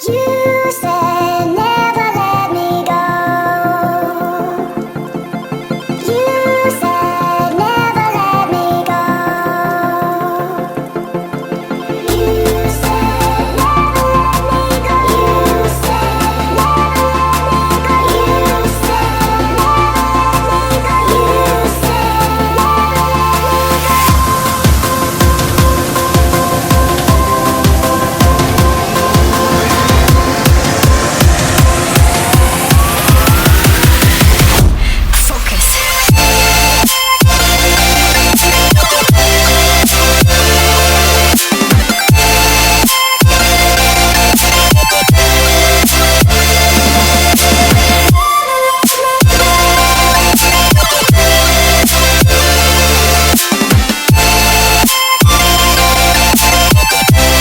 You said never let me go. You said never let me go. You said never let me go. You said never let me go.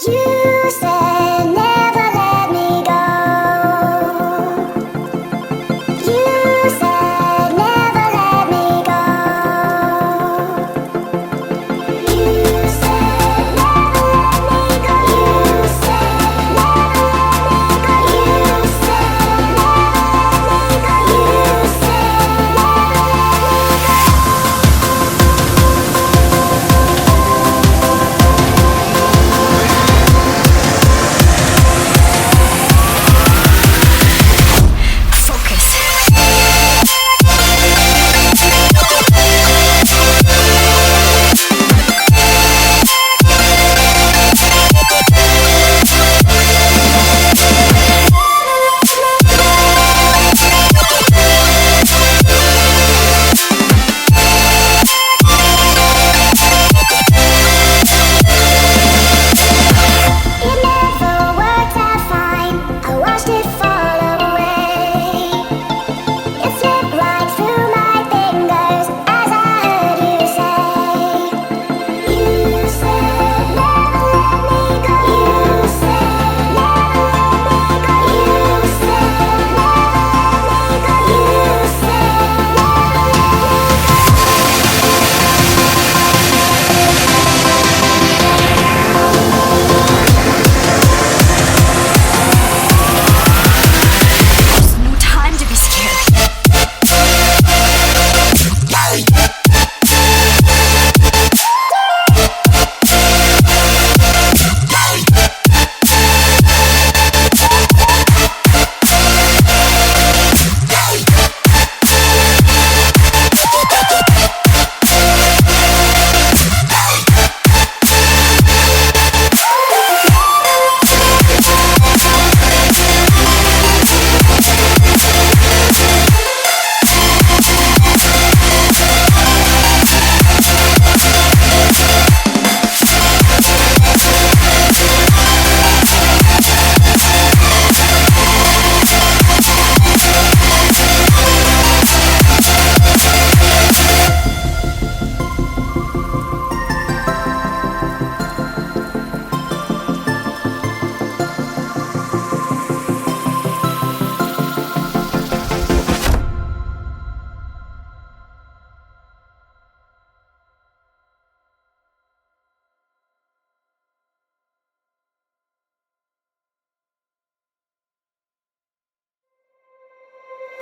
You said never let me go. You said you said never let me go. You said never let me go. You said never let me go. You said never let me go. You said never let me go. You said never let me go.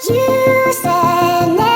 You said